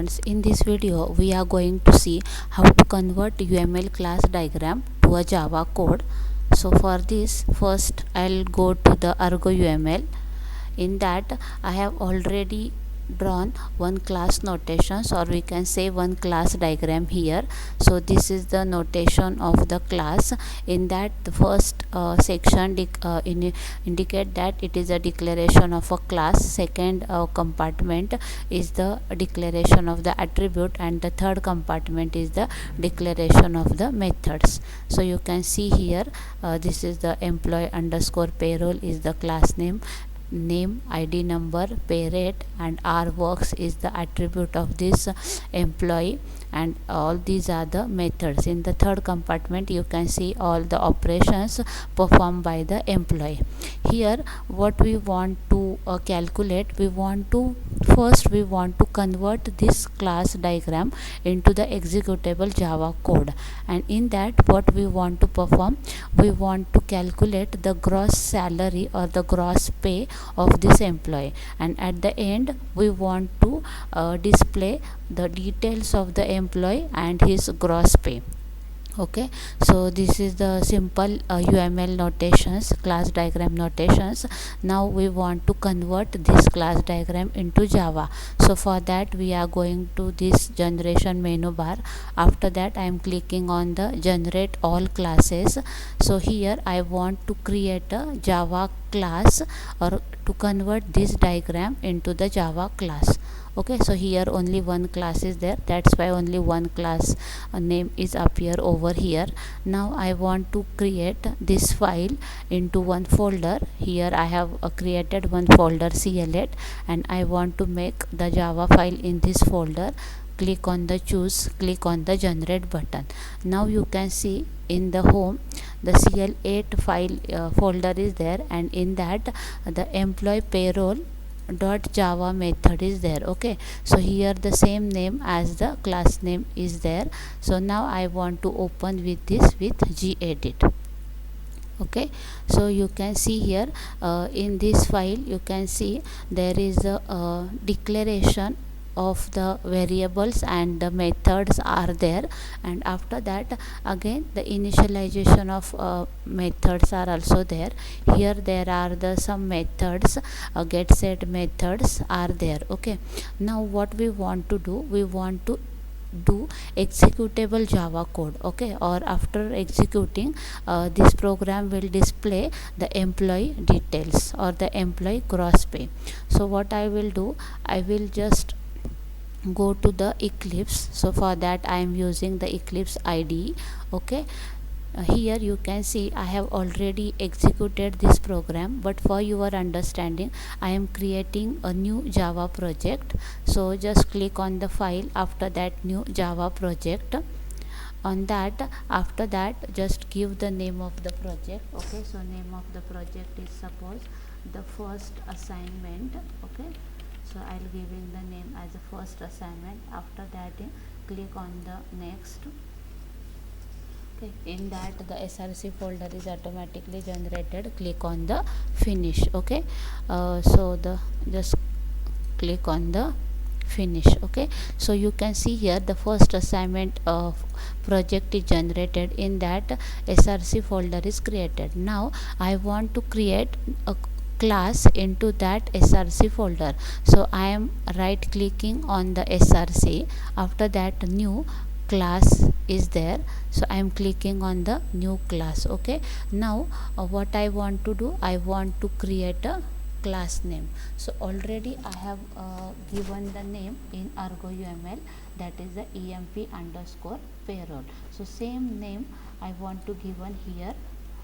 students, in this video we are going to see how to convert UML class diagram to a Java code. So for this, first I'll go to the Argo UML. In that I have already drawn one class notations, or we can say one class diagram here. So this is the notation of the class. In that, the first section indicate that it is a declaration of a class. Second compartment is the declaration of the attribute, and the third compartment is the declaration of the methods. So you can see here, this is the employee underscore payroll is the class name, ID number, pay rate, and R works is the attribute of this employee, and all these are the methods. In the third compartment you can see all the operations performed by the employee. Here what we want to calculate, we want to convert this class diagram into the executable Java code, and in that what we want to perform, we want to calculate the gross salary or the gross pay of this employee, and at the end we want to display the details of the employee and his gross pay. Okay, so this is the simple UML notations, class diagram notations. Now we want to convert this class diagram into Java. So for that we are going to this generation menu bar. After that I am clicking on the generate all classes. So here I want to create a Java class, or to convert this diagram into the Java class. Okay, so here only one class is there, that's why only one class name is appear over here. Now I want to create this file into one folder. Here I have created one folder CL8, and I want to make the Java file in this folder. Click on the choose, click on the generate button. Now you can see in the home the CL8 file folder is there, and in that the employee payroll .java method is there. Okay, so here the same name as the class name is there. So now I want to open with this with gedit. Okay, so you can see here in this file you can see there is a declaration of the variables and the methods are there, and after that again the initialization of methods are also there. Here there are the some methods, get set methods are there. Okay, now what we want to do, we want to do executable Java code. Okay, or after executing this program will display the employee details or the employee gross pay. So what I will do, I will just go to the Eclipse. So for that I am using the Eclipse IDE. Okay, here you can see I have already executed this program, but for your understanding I am creating a new Java project. So just click on the file, after that new Java project. On that, after that just give the name of the project. Okay, so name of the project is suppose the first assignment. Okay, so I'll giving the name as the first assignment. After that click on the next. Okay, in that the src folder is automatically generated. Click on the finish. Okay, so the just click on the finish. Okay, so you can see here the first assignment of project is generated. In that src folder is created. Now I want to create a class into that src folder. So I am right clicking on the src. After that new class is there, so I am clicking on the new class. Okay, now what I want to do, I want to create a class name. So already I have given the name in Argo UML, that is the emp underscore payroll. So same name I want to given here,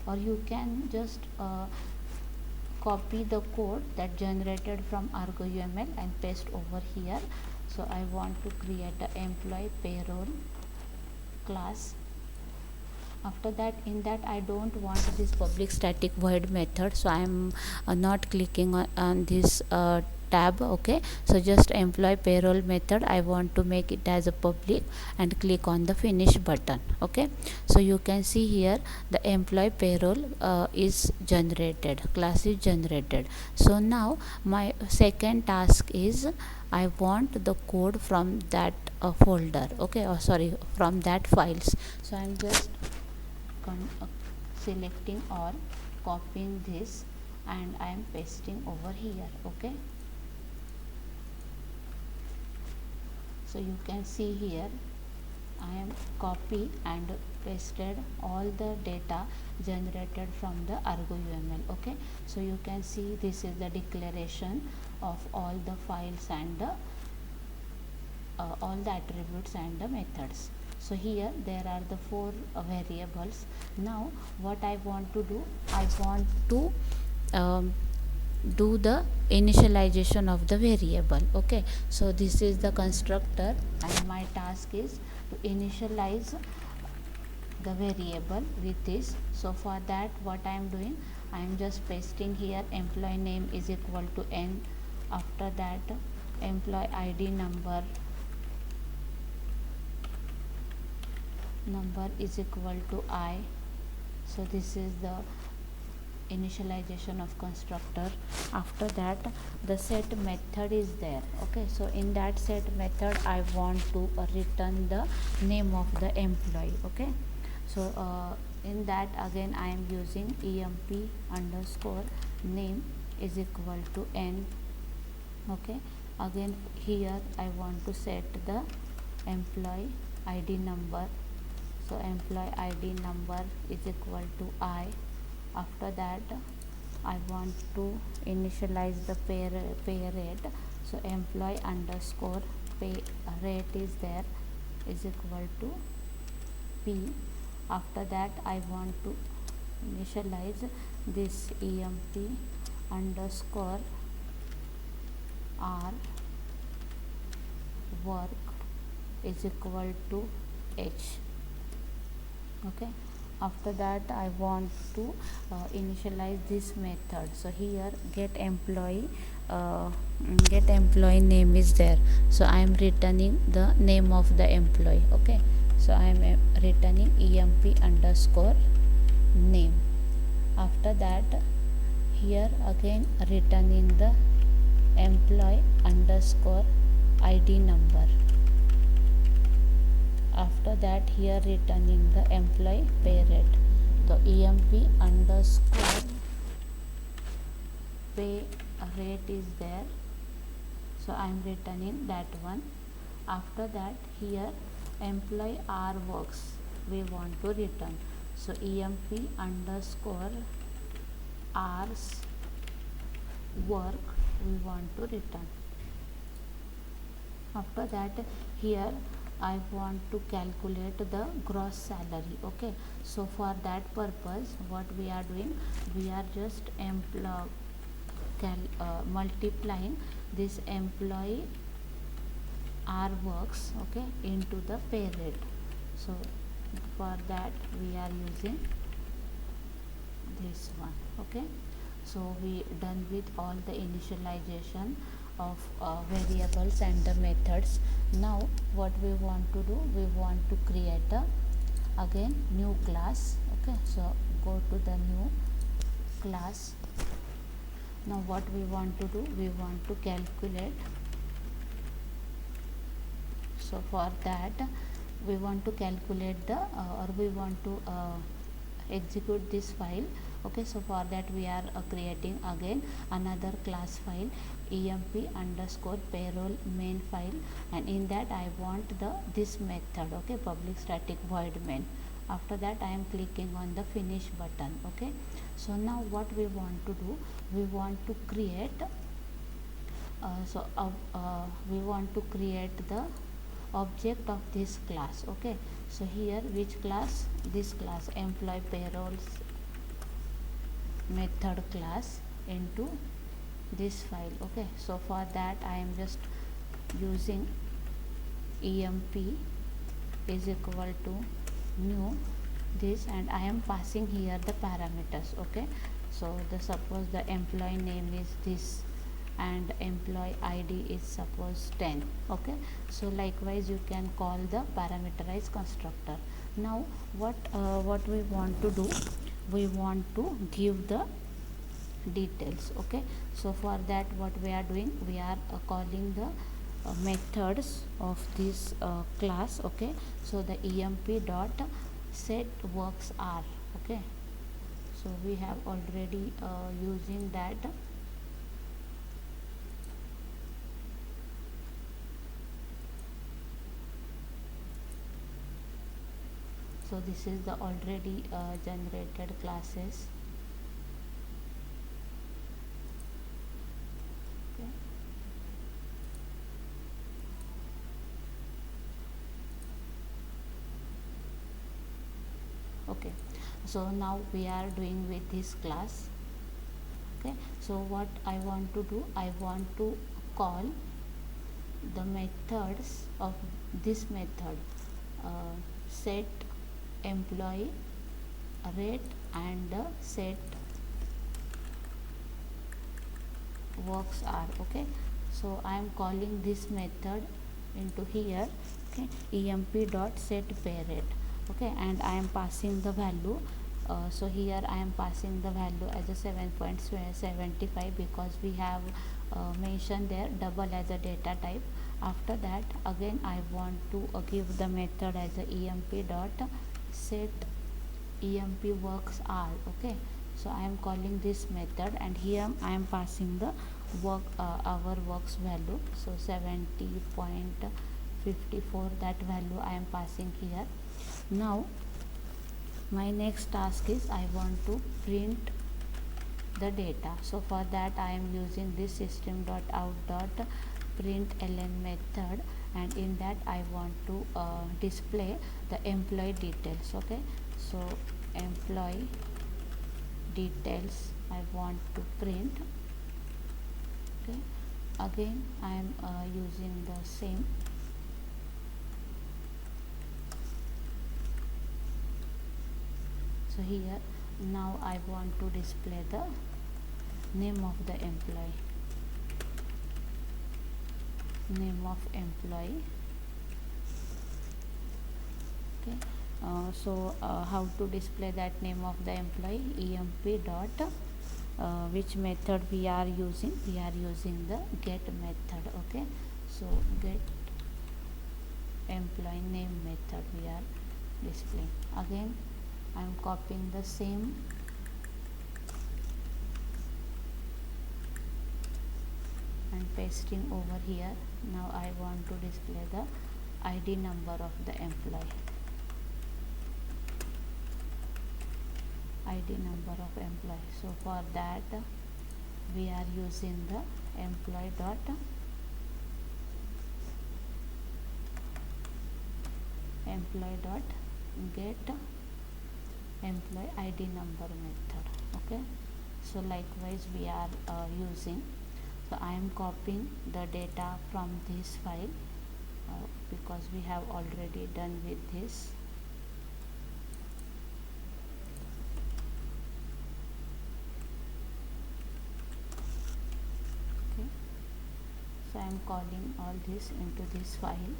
or you can just copy the code that generated from Argo UML and paste over here. So I want to create a employee payroll class. After that, in that I don't want this public static void method, so I am not clicking on this tab. Okay, so just employee payroll method, I want to make it as a public and click on the finish button. Okay, so you can see here the employee payroll is generated, class is generated. So now my second task is I want the code from that folder. Okay, or sorry, from that files. So I'm just selecting or copying this and I am pasting over here. Okay, so you can see here I am copy and pasted all the data generated from the argo.uml. Okay, so you can see this is the declaration of all the files and the all the attributes and the methods. So here there are the four variables. Now what I want to do, I want to do the initialization of the variable. Okay, so this is the constructor and my task is to initialize the variable with this. So for that what I am doing, I am just pasting here employee name is equal to n. After that employee id number is equal to I. So this is the initialization of constructor. After that the set method is there. Okay, so in that set method I want to return the name of the employee. Okay, so in that again I am using emp underscore name is equal to n. Okay, again here I want to set the employee id number. So employee id number is equal to I. After that I want to initialize the pay rate. So employee underscore pay rate is there is equal to p. After that I want to initialize this emp underscore r work is equal to h. Okay, after that I want to initialize this method. So here get employee name is there. So I am returning the name of the employee. Okay, so I am returning emp underscore name. After that here again returning the employee underscore id number. After that here returning the employee pay rate. So emp underscore pay rate is there, so I am returning that one. After that here employee r works we want to return. So emp underscore r's work we want to return. After that here I want to calculate the gross salary. Okay, so for that purpose what we are doing, we are just multiplying this employee r works, okay, into the pay rate. So for that we are using this one. Okay, so we done with all the initialization of variables and the methods. Now what we want to do, we want to create a again new class. Okay, so go to the new class. Now what we want to do, we want to calculate. So for that we want to calculate the or we want to execute this file. Okay, so for that we are creating again another class file emp underscore payroll main file, and in that I want this method. Okay, public static void main. After that I am clicking on the finish button. Okay, so now what we want to do, we want to create we want to create the object of this class. Okay, so here which class, this class employee payrolls method class into this file. Okay, so for that I am just using emp is equal to new this, and I am passing here the parameters. Okay, so suppose the employee name is this and employee id is suppose 10. Okay, so likewise you can call the parameterized constructor. Now what we want to do, we want to give the details. Okay, so for that what we are doing, we are calling the methods of this class. Okay, so the emp dot set works are. Okay, so we have already using that. So this is the already generated classes. Okay. Okay, so now we are doing with this class. Okay, so what I want to do, I want to call the methods of this method, set employee rate and set works are. Okay, so I am calling this method into here. Okay, emp dot set pay rate. Okay, and I am passing the value. So here I am passing the value as a 7.75 because we have mentioned there double as a data type. After that again I want to give the method as a emp dot set emp works are. Okay, so I am calling this method and here I am passing the work our works value, so 70.54, that value I am passing here. Now my next task is I want to print the data. So for that I am using this system.out.println method, and in that I want to display the employee details. Okay, so employee details I want to print. Okay, again I am using the same. So here now I want to display the name of the employee, name of employee. Okay, so how to display that name of the employee, emp dot which method we are using, we are using the get method. Okay, so get employee name method we are displaying. Again I am copying the same and pasting over here. Now I want to display the ID number of the employee, ID number of employee. So for that we are using the employee dot get employee ID number method. Okay, so likewise we are using. So I am copying the data from this file because we have already done with this. Okay, so I am calling all this into this file.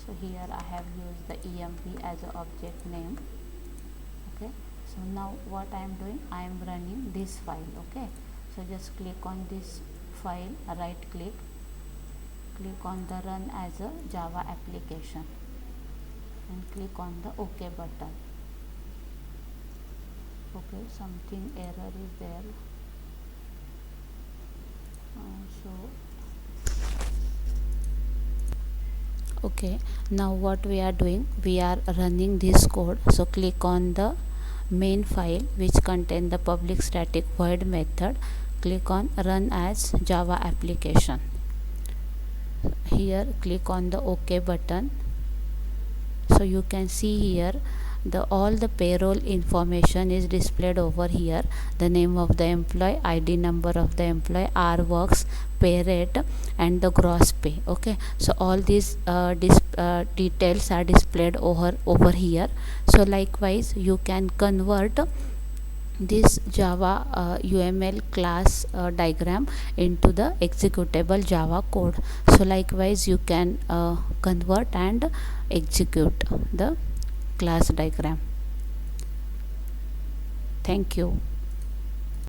So here I have used the emp as an object name. Okay, so now what I am doing, I am running this file. Okay, so just click on this file, right click on the run as a Java application and click on the OK button. Okay, something error is there. Okay, now what we are doing, we are running this code. So click on the main file which contain the public static void method. Click on run as Java application. Here click on the OK button. So you can see here the all the payroll information is displayed over here. The name of the employee, id number of the employee, hour works, pay rate, and the gross pay. Okay, so all these details are displayed over here. So likewise you can convert this java uml class diagram into the executable java code. So likewise you can convert and execute the class diagram. Thank you.